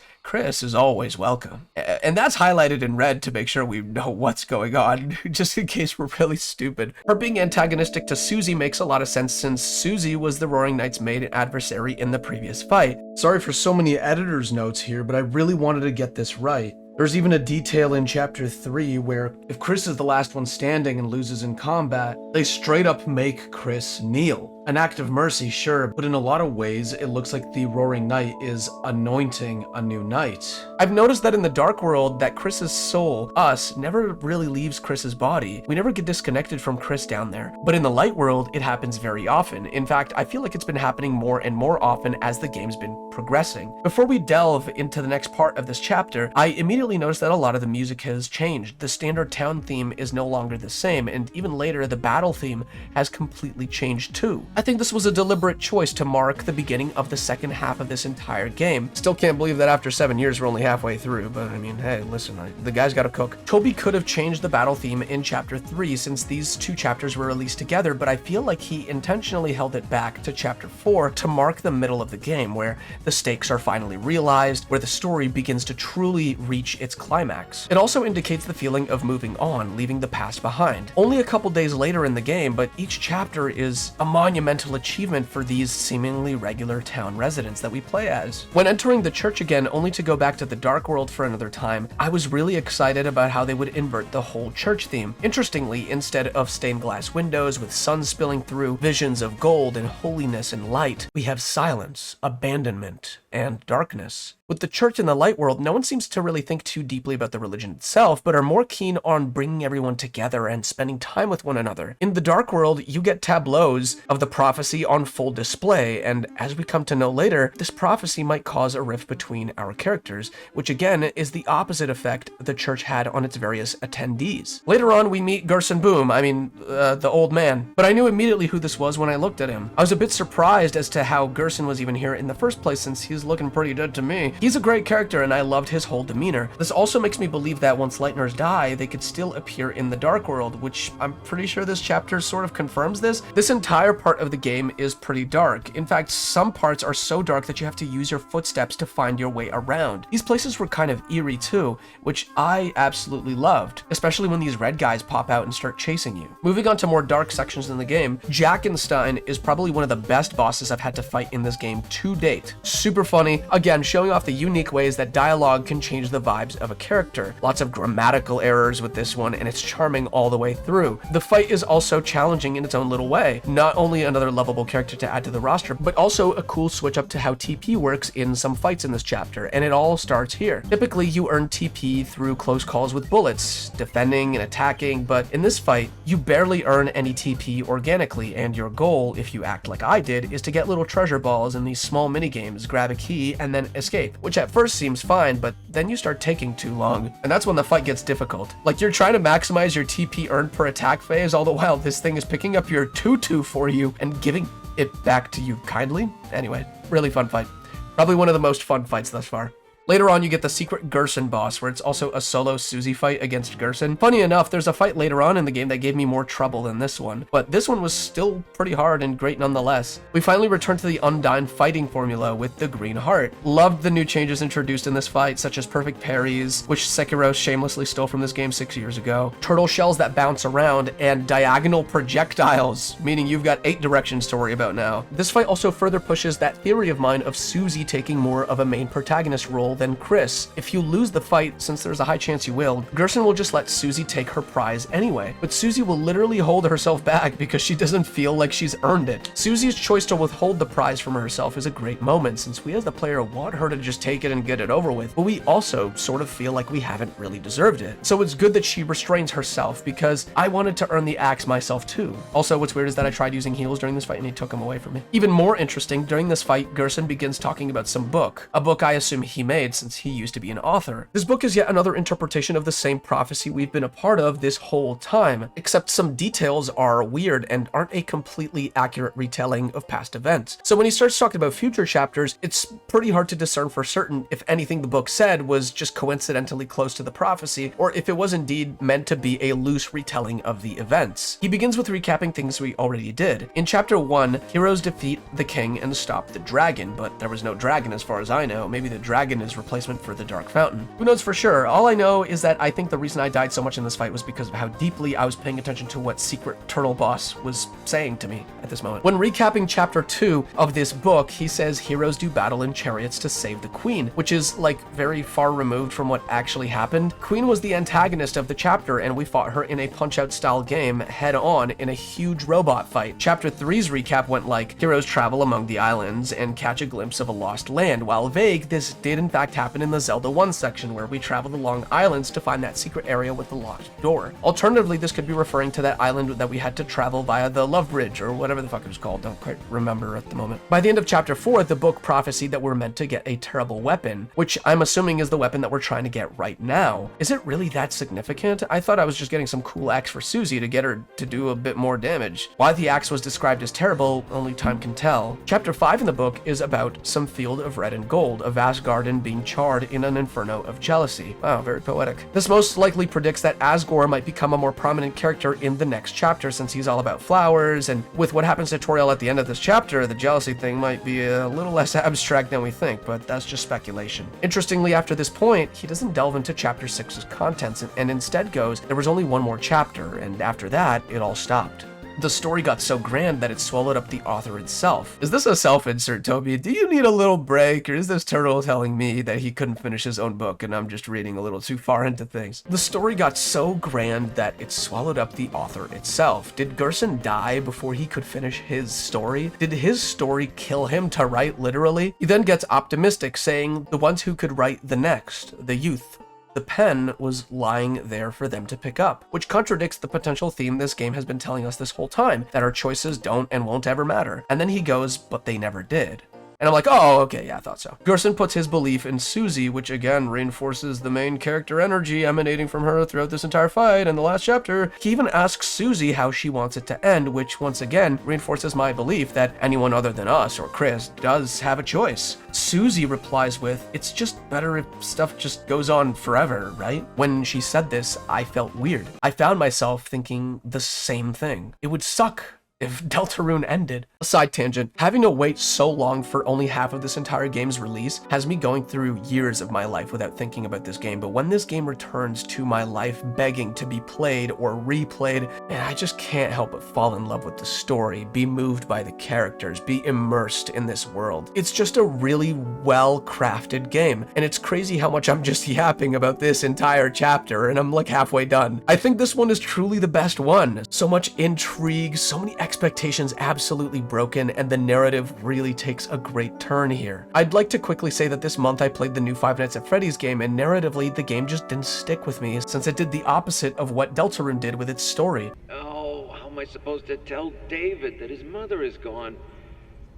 is always welcome. And that's highlighted in red to make sure we know what's going on, just in case we're really stupid. Her being antagonistic to Susie makes a lot of sense since Susie was the Roaring Knight's main adversary in the previous fight. Sorry for so many editor's notes here, but I really wanted to get this right. There's even a detail in chapter 3 where if Chris is the last one standing and loses in combat, they straight up make Chris kneel. An act of mercy, sure, but in a lot of ways, it looks like the Roaring Knight is anointing a new knight. I've noticed that in the Dark World, that Chris's soul, us, never really leaves Chris's body. We never get disconnected from Chris down there. But in the Light World, it happens very often. In fact, I feel like it's been happening more and more often as the game's been progressing. Before we delve into the next part of this chapter, I immediately noticed that a lot of the music has changed. The standard town theme is no longer the same, and even later, the battle theme has completely changed too. I think this was a deliberate choice to mark the beginning of the second half of this entire game. Still can't believe that after 7 years we're only halfway through, but I mean, hey, listen, the guy's gotta cook. Toby could have changed the battle theme in chapter 3 since these 2 chapters were released together, but I feel like he intentionally held it back to chapter 4 to mark the middle of the game, where the stakes are finally realized, where the story begins to truly reach its climax. It also indicates the feeling of moving on, leaving the past behind. Only a couple days later in the game, but each chapter is a monumental achievement for these seemingly regular town residents that we play as. When entering the church again, only to go back to the Dark World for another time, I was really excited about how they would invert the whole church theme. Interestingly, instead of stained glass windows with sun spilling through, visions of gold and holiness and light, we have silence, abandonment, and darkness. With the church in the Light World, no one seems to really think too deeply about the religion itself, but are more keen on bringing everyone together and spending time with one another. In the Dark World, you get tableaus of the prophecy on full display, and as we come to know later, this prophecy might cause a rift between our characters, which again is the opposite effect the church had on its various attendees. Later on, we meet Gerson Boom, the old man, but I knew immediately who this was when I looked at him. I was a bit surprised as to how Gerson was even here in the first place, since he's looking pretty dead to me. He's a great character and I loved his whole demeanor. This also makes me believe that once Lightners die, they could still appear in the Dark World, which I'm pretty sure this chapter sort of confirms this. This entire part of the game is pretty dark. In fact, some parts are so dark that you have to use your footsteps to find your way around. These places were kind of eerie too, which I absolutely loved, especially when these red guys pop out and start chasing you. Moving on to more dark sections in the game, Jackenstein is probably one of the best bosses I've had to fight in this game to date. Super funny, again showing off the unique ways that dialogue can change the vibes of a character. Lots of grammatical errors with this one, and it's charming all the way through. The fight is also challenging in its own little way. Not only another lovable character to add to the roster, but also a cool switch up to how TP works in some fights in this chapter, and it all starts here. Typically, you earn TP through close calls with bullets, defending and attacking, but in this fight, you barely earn any TP organically, and your goal, if you act like I did, is to get little treasure balls in these small minigames, grab a key, and then escape, which at first seems fine, but then you start taking too long, and that's when the fight gets difficult. Like, you're trying to maximize your TP earned per attack phase, all the while this thing is picking up your tutu for you and giving it back to you kindly. Anyway, really fun fight. Probably one of the most fun fights thus far. Later on, you get the secret Gerson boss, where it's also a solo Susie fight against Gerson. Funny enough, there's a fight later on in the game that gave me more trouble than this one, but this one was still pretty hard and great nonetheless. We finally return to the Undyne fighting formula with the Green Heart. Loved the new changes introduced in this fight, such as perfect parries, which Sekiro shamelessly stole from this game 6 years ago, turtle shells that bounce around, and diagonal projectiles, meaning you've got 8 directions to worry about now. This fight also further pushes that theory of mine of Susie taking more of a main protagonist role than Chris. If you lose the fight, since there's a high chance you will, Gerson will just let Susie take her prize anyway. But Susie will literally hold herself back because she doesn't feel like she's earned it. Susie's choice to withhold the prize from herself is a great moment, since we as the player want her to just take it and get it over with, but we also sort of feel like we haven't really deserved it. So it's good that she restrains herself, because I wanted to earn the axe myself too. Also, what's weird is that I tried using heals during this fight and he took them away from me. Even more interesting, during this fight, Gerson begins talking about some book. A book I assume he made since he used to be an author. This book is yet another interpretation of the same prophecy we've been a part of this whole time, except some details are weird and aren't a completely accurate retelling of past events. So when he starts talking about future chapters, it's pretty hard to discern for certain if anything the book said was just coincidentally close to the prophecy, or if it was indeed meant to be a loose retelling of the events. He begins with recapping things we already did. In chapter 1, heroes defeat the king and stop the dragon, but there was no dragon as far as I know. Maybe the dragon is replacement for the Dark Fountain. Who knows for sure? All I know is that I think the reason I died so much in this fight was because of how deeply I was paying attention to what secret turtle boss was saying to me at this moment. When recapping chapter 2 of this book, he says heroes do battle in chariots to save the queen, which is like very far removed from what actually happened. Queen was the antagonist of the chapter, and we fought her in a punch-out style game head on in a huge robot fight. Chapter 3's recap went like, heroes travel among the islands and catch a glimpse of a lost land. While vague, this did in fact happen in the Zelda 1 section, where we traveled along islands to find that secret area with the locked door. Alternatively, this could be referring to that island that we had to travel via the Love Bridge, or whatever the fuck it was called, don't quite remember at the moment. By the end of chapter 4, the book prophesied that we're meant to get a terrible weapon, which I'm assuming is the weapon that we're trying to get right now. Is it really that significant? I thought I was just getting some cool axe for Susie to get her to do a bit more damage. Why the axe was described as terrible, only time can tell. Chapter 5 in the book is about some field of red and gold, a vast garden being charred in an inferno of jealousy. Wow, very poetic. This most likely predicts that Asgore might become a more prominent character in the next chapter, since he's all about flowers, and with what happens to Toriel at the end of this chapter, the jealousy thing might be a little less abstract than we think, but that's just speculation. Interestingly, after this point, he doesn't delve into chapter 6's contents, and instead goes, there was only one more chapter, and after that, it all stopped. The story got so grand that it swallowed up the author itself. Is this a self-insert, Toby? Do you need a little break, or is this turtle telling me that he couldn't finish his own book and I'm just reading a little too far into things? The story got so grand that it swallowed up the author itself. Did Gerson die before he could finish his story? Did his story kill him to write, literally? He then gets optimistic, saying the ones who could write the next, the youth. The pen was lying there for them to pick up, which contradicts the potential theme this game has been telling us this whole time, that our choices don't and won't ever matter. And then he goes, but they never did. And I'm like, oh, okay, yeah, I thought so. Gerson puts his belief in Susie, which again reinforces the main character energy emanating from her throughout this entire fight and the last chapter. He even asks Susie how she wants it to end, which once again reinforces my belief that anyone other than us or Chris does have a choice. Susie replies with, it's just better if stuff just goes on forever, right? When she said this, I felt weird. I found myself thinking the same thing. It would suck if Deltarune ended. A side tangent, having to wait so long for only half of this entire game's release has me going through years of my life without thinking about this game, but when this game returns to my life begging to be played or replayed, man, I just can't help but fall in love with the story, be moved by the characters, be immersed in this world. It's just a really well-crafted game, and it's crazy how much I'm just yapping about this entire chapter, and I'm like halfway done. I think this one is truly the best one. So much intrigue, so many expectations absolutely broken, and the narrative really takes a great turn here. I'd like to quickly say that this month I played the new Five Nights at Freddy's game, and narratively the game just didn't stick with me, since it did the opposite of what Deltarune did with its story. Oh, how am I supposed to tell David that his mother is gone?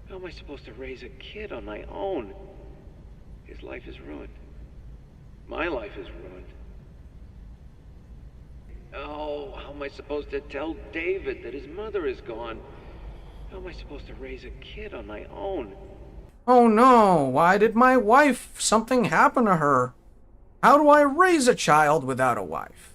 How am I supposed to raise a kid on my own? His life is ruined. My life is ruined. Oh, how am I supposed to tell David that his mother is gone? How am I supposed to raise a kid on my own? Oh no, why did my wife, something happen to her? How do I raise a child without a wife?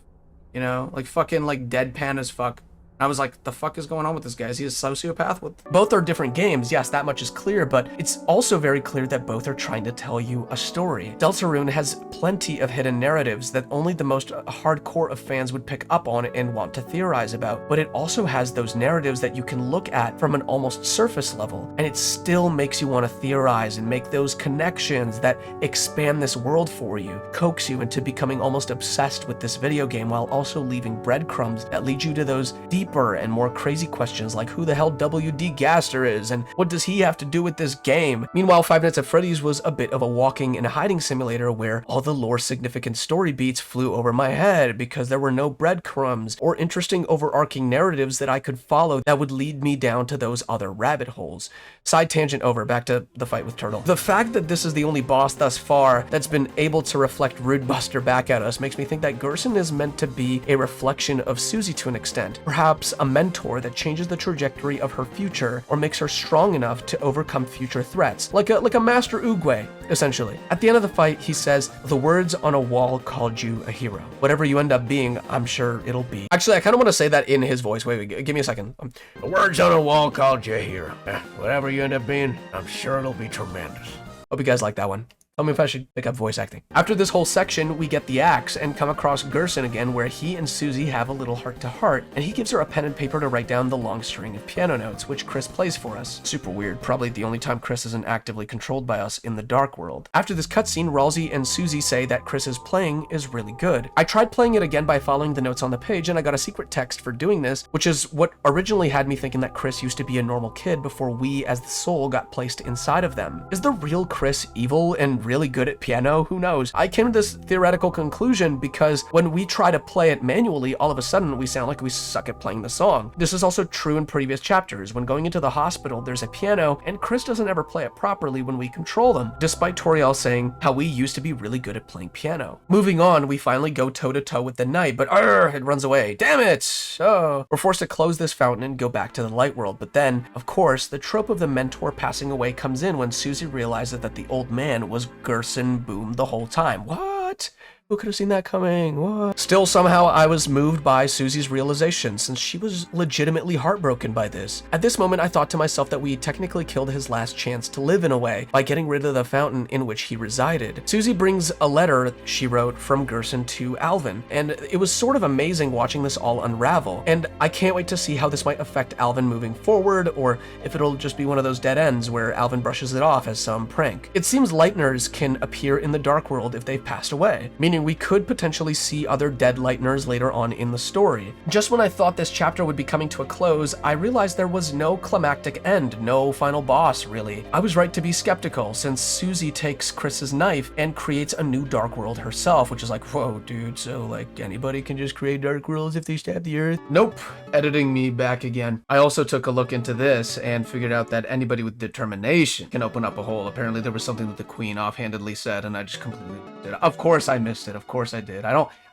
You know, like fucking like deadpan as fuck. I was like, the fuck is going on with this guy? Is he a sociopath? Both are different games, yes, that much is clear, but it's also very clear that both are trying to tell you a story. Deltarune has plenty of hidden narratives that only the most hardcore of fans would pick up on and want to theorize about, but it also has those narratives that you can look at from an almost surface level, and it still makes you want to theorize and make those connections that expand this world for you, coax you into becoming almost obsessed with this video game while also leaving breadcrumbs that lead you to those deeper and more crazy questions like who the hell W.D. Gaster is and what does he have to do with this game? Meanwhile, Five Nights at Freddy's was a bit of a walking and hiding simulator where all the lore significant story beats flew over my head because there were no breadcrumbs or interesting overarching narratives that I could follow that would lead me down to those other rabbit holes. Side tangent over, back to the fight with Turtle. The fact that this is the only boss thus far that's been able to reflect Rude Buster back at us makes me think that Gerson is meant to be a reflection of Susie to an extent. Perhaps a mentor that changes the trajectory of her future or makes her strong enough to overcome future threats, like a Master Oogway, essentially. At the end of the fight, he says, the words on a wall called you a hero. Whatever you end up being, I'm sure it'll be. Actually, I kind of want to say that in his voice. Wait, give me a second. The words on a wall called you a hero. Whatever you end up being, I'm sure it'll be tremendous. Hope you guys like that one. Tell me if I should pick up voice acting. After this whole section, we get the axe and come across Gerson again, where he and Susie have a little heart-to-heart, and he gives her a pen and paper to write down the long string of piano notes, which Chris plays for us. Super weird, probably the only time Chris isn't actively controlled by us in the dark world. After this cutscene, Ralsei and Susie say that Chris's playing is really good. I tried playing it again by following the notes on the page, and I got a secret text for doing this, which is what originally had me thinking that Chris used to be a normal kid before we, as the soul, got placed inside of them. Is the real Chris evil and really good at piano? Who knows? I came to this theoretical conclusion because when we try to play it manually, all of a sudden we sound like we suck at playing the song. This is also true in previous chapters. When going into the hospital, there's a piano, and Chris doesn't ever play it properly when we control them, despite Toriel saying how we used to be really good at playing piano. Moving on, we finally go toe-to-toe with the knight, but it runs away. Damn it! Oh. We're forced to close this fountain and go back to the light world, but then, of course, the trope of the mentor passing away comes in when Susie realizes that the old man was Gerson Boom the whole time. What? Who could have seen that coming? What? Still, somehow, I was moved by Susie's realization, since she was legitimately heartbroken by this. At this moment, I thought to myself that we technically killed his last chance to live in a way, by getting rid of the fountain in which he resided. Susie brings a letter she wrote from Gerson to Alvin, and it was sort of amazing watching this all unravel, and I can't wait to see how this might affect Alvin moving forward, or if it'll just be one of those dead ends where Alvin brushes it off as some prank. It seems Lightners can appear in the Dark World if they've passed away, meaning meaning we could potentially see other dead Lighteners later on in the story. Just when I thought this chapter would be coming to a close, I realized there was no climactic end, no final boss, really. I was right to be skeptical, since Susie takes Chris's knife and creates a new Dark World herself, which is like, whoa, dude, so like anybody can just create Dark Worlds if they stab the earth? Nope. Editing me back again. I also took a look into this and figured out that anybody with determination can open up a hole. Apparently there was something that the queen offhandedly said, and I just completely missed it. Of course I missed it. Of course I did.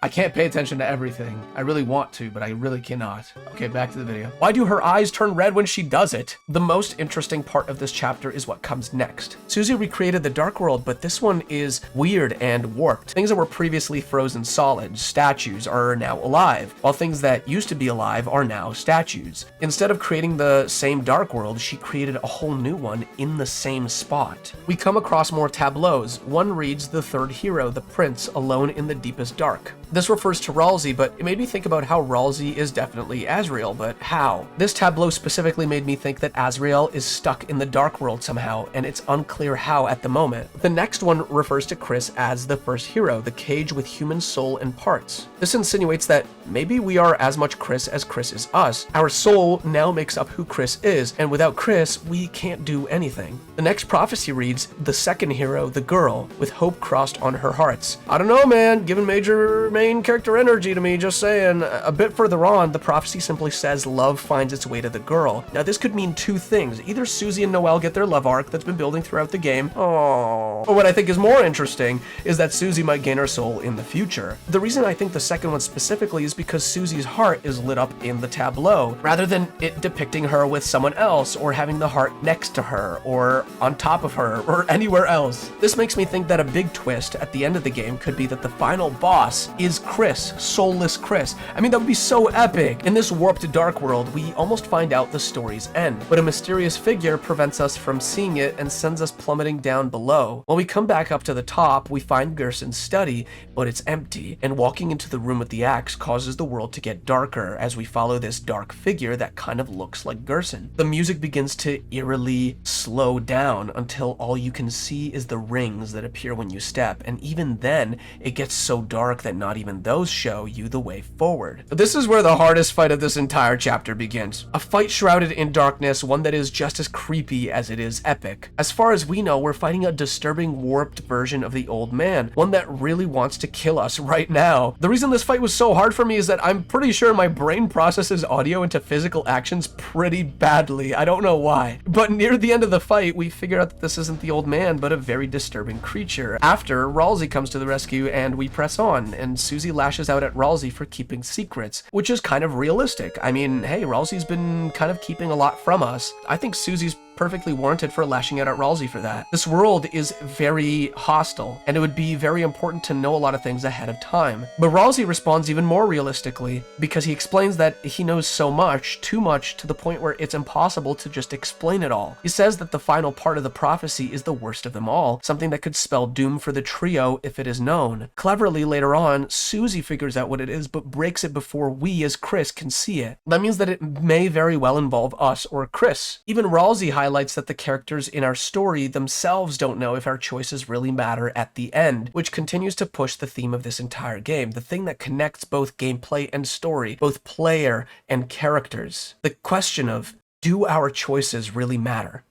I can't pay attention to everything. I really want to, but I really cannot. Okay, back to the video. Why do her eyes turn red when she does it? The most interesting part of this chapter is what comes next. Susie recreated the Dark World, but this one is weird and warped. Things that were previously frozen solid, statues, are now alive, while things that used to be alive are now statues. Instead of creating the same Dark World, she created a whole new one in the same spot. We come across more tableaus. One reads the third hero, the prince, alone in the deepest dark. This refers to Ralsei, but it made me think about how Ralsei is definitely Azrael, but how? This tableau specifically made me think that Azrael is stuck in the Dark World somehow, and it's unclear how at the moment. The next one refers to Chris as the first hero, the cage with human soul and parts. This insinuates that maybe we are as much Chris as Chris is us. Our soul now makes up who Chris is, and without Chris, we can't do anything. The next prophecy reads, the second hero, the girl, with hope crossed on her hearts. I don't know, man, given major main character energy to me, just saying. A bit further on, the prophecy simply says love finds its way to the girl. Now this could mean two things. Either Susie and Noelle get their love arc that's been building throughout the game, or what I think is more interesting is that Susie might gain her soul in the future. The reason I think the second one specifically is because Susie's heart is lit up in the tableau, rather than it depicting her with someone else, or having the heart next to her, or on top of her, or anywhere else. This makes me think that a big twist at the end of the game could be that the final boss is Chris, soulless Chris. I mean, that would be so epic. In this warped Dark World, we almost find out the story's end, but a mysterious figure prevents us from seeing it and sends us plummeting down below. When we come back up to the top, we find Gerson's study, but it's empty, and walking into the room with the axe causes the world to get darker as we follow this dark figure that kind of looks like Gerson. The music begins to eerily slow down until all you can see is the rings that appear when you step, and even then, it gets so dark that not even those show you the way forward. This is where the hardest fight of this entire chapter begins. A fight shrouded in darkness, one that is just as creepy as it is epic. As far as we know, we're fighting a disturbing, warped version of the old man, one that really wants to kill us right now. The reason this fight was so hard for me is that I'm pretty sure my brain processes audio into physical actions pretty badly. I don't know why. But near the end of the fight, we figure out that this isn't the old man, but a very disturbing creature. After, Ralsei comes to the rescue and we press on, and Susie lashes out at Ralsei for keeping secrets, which is kind of realistic. I mean, hey, Ralsei's been kind of keeping a lot from us. I think Susie's perfectly warranted for lashing out at Ralsei for that. This world is very hostile, and it would be very important to know a lot of things ahead of time. But Ralsei responds even more realistically, because he explains that he knows so much, too much, to the point where it's impossible to just explain it all. He says that the final part of the prophecy is the worst of them all, something that could spell doom for the trio if it is known. Cleverly, later on, Susie figures out what it is, but breaks it before we, as Chris, can see it. That means that it may very well involve us or Chris. Even Ralsei highlights that the characters in our story themselves don't know if our choices really matter at the end, which continues to push the theme of this entire game, the thing that connects both gameplay and story, both player and characters. The question of, do our choices really matter?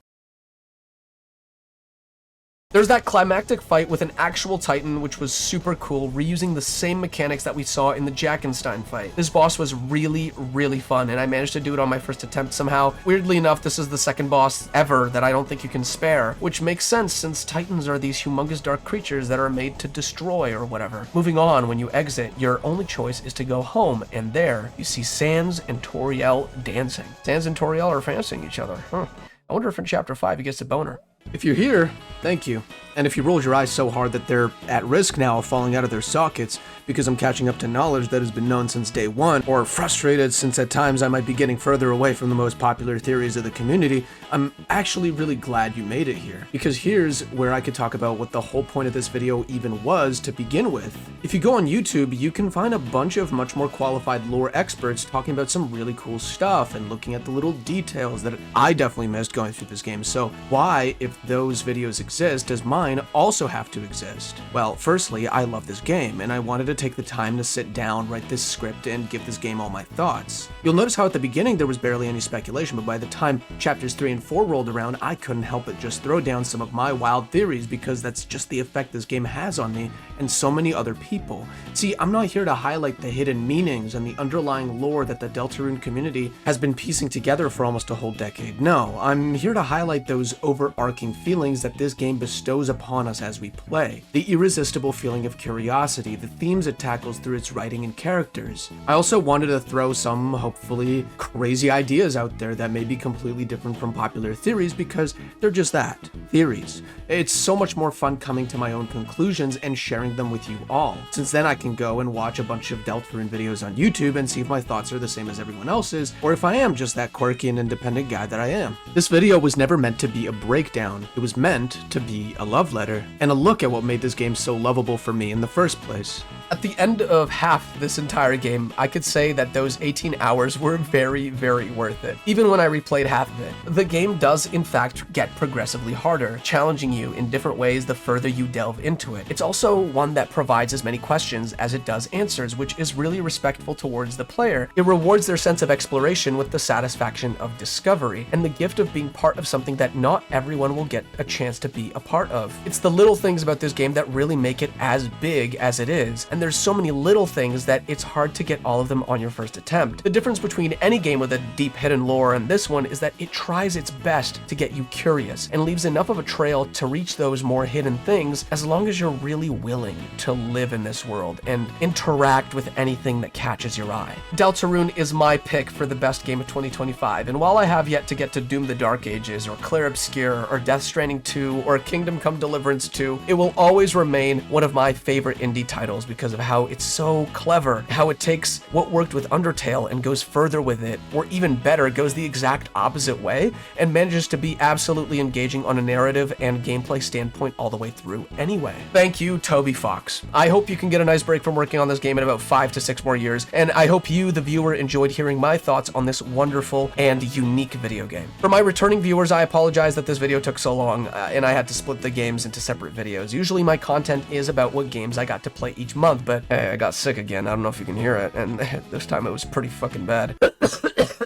There's that climactic fight with an actual Titan, which was super cool, reusing the same mechanics that we saw in the Jackenstein fight. This boss was really, really fun, and I managed to do it on my first attempt somehow. Weirdly enough, this is the second boss ever that I don't think you can spare, which makes sense since Titans are these humongous dark creatures that are made to destroy or whatever. Moving on, when you exit, your only choice is to go home, and there, you see Sans and Toriel dancing. Sans and Toriel are fancying each other. I wonder if in Chapter 5 he gets a boner. If you're here, thank you. And if you rolled your eyes so hard that they're at risk now of falling out of their sockets because I'm catching up to knowledge that has been known since day one, or frustrated since at times I might be getting further away from the most popular theories of the community, I'm actually really glad you made it here. Because here's where I could talk about what the whole point of this video even was to begin with. If you go on YouTube, you can find a bunch of much more qualified lore experts talking about some really cool stuff and looking at the little details that I definitely missed going through this game. So why, if of those videos exist, does mine also have to exist? Well, firstly, I love this game, and I wanted to take the time to sit down, write this script, and give this game all my thoughts. You'll notice how at the beginning there was barely any speculation, but by the time chapters 3 and 4 rolled around, I couldn't help but just throw down some of my wild theories because that's just the effect this game has on me and so many other people. See, I'm not here to highlight the hidden meanings and the underlying lore that the Deltarune community has been piecing together for almost a whole decade. No, I'm here to highlight those overarching feelings that this game bestows upon us as we play. The irresistible feeling of curiosity, the themes it tackles through its writing and characters. I also wanted to throw some, hopefully, crazy ideas out there that may be completely different from popular theories because they're just that, theories. It's so much more fun coming to my own conclusions and sharing them with you all, since then I can go and watch a bunch of Deltarune videos on YouTube and see if my thoughts are the same as everyone else's, or if I am just that quirky and independent guy that I am. This video was never meant to be a breakdown, it was meant to be a love letter, and a look at what made this game so lovable for me in the first place. At the end of half this entire game, I could say that those 18 hours were very, very worth it. Even when I replayed half of it, the game does in fact get progressively harder, challenging you in different ways the further you delve into it. It's also one that provides as many questions as it does answers, which is really respectful towards the player. It rewards their sense of exploration with the satisfaction of discovery, and the gift of being part of something that not everyone will get a chance to be a part of. It's the little things about this game that really make it as big as it is, and there's so many little things that it's hard to get all of them on your first attempt. The difference between any game with a deep hidden lore and this one is that it tries its best to get you curious and leaves enough of a trail to reach those more hidden things as long as you're really willing to live in this world and interact with anything that catches your eye. Deltarune is my pick for the best game of 2025, and while I have yet to get to Doom the Dark Ages or Clair Obscur or Death Stranding 2 or Kingdom Come Deliverance 2, it will always remain one of my favorite indie titles because of how it's so clever, how it takes what worked with Undertale and goes further with it, or even better, goes the exact opposite way and manages to be absolutely engaging on a narrative and gameplay standpoint all the way through anyway. Thank you, Toby Fox. I hope you can get a nice break from working on this game in about 5 to 6 more years, and I hope you, the viewer, enjoyed hearing my thoughts on this wonderful and unique video game. For my returning viewers, I apologize that this video took so long, and I had to split the games into separate videos. Usually my content is about what games I got to play each month, but I got sick again. I don't know if you can hear it, and this time it was pretty fucking bad.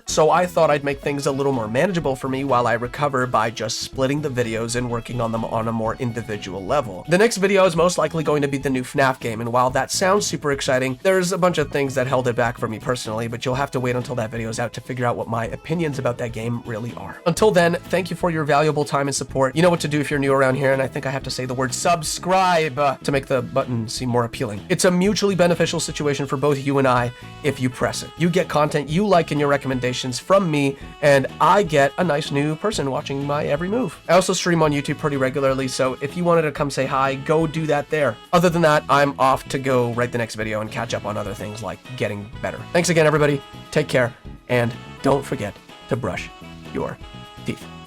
So I thought I'd make things a little more manageable for me while I recover by just splitting the videos and working on them on a more individual level. The next video is most likely going to be the new FNAF game, and while that sounds super exciting, there's a bunch of things that held it back for me personally, but you'll have to wait until that video is out to figure out what my opinions about that game really are. Until then, thank you for your valuable time and support. You know what to do if you're new around here, and I think I have to say the word subscribe to make the button seem more appealing. It's a mutually beneficial situation for both you and I if you press it. You get content you like in your recommendations from me, and I get a nice new person watching my every move. I also stream on YouTube pretty regularly, so if you wanted to come say hi, go do that there. Other than that, I'm off to go write the next video and catch up on other things like getting better. Thanks again, everybody. Take care, and don't forget to brush your teeth.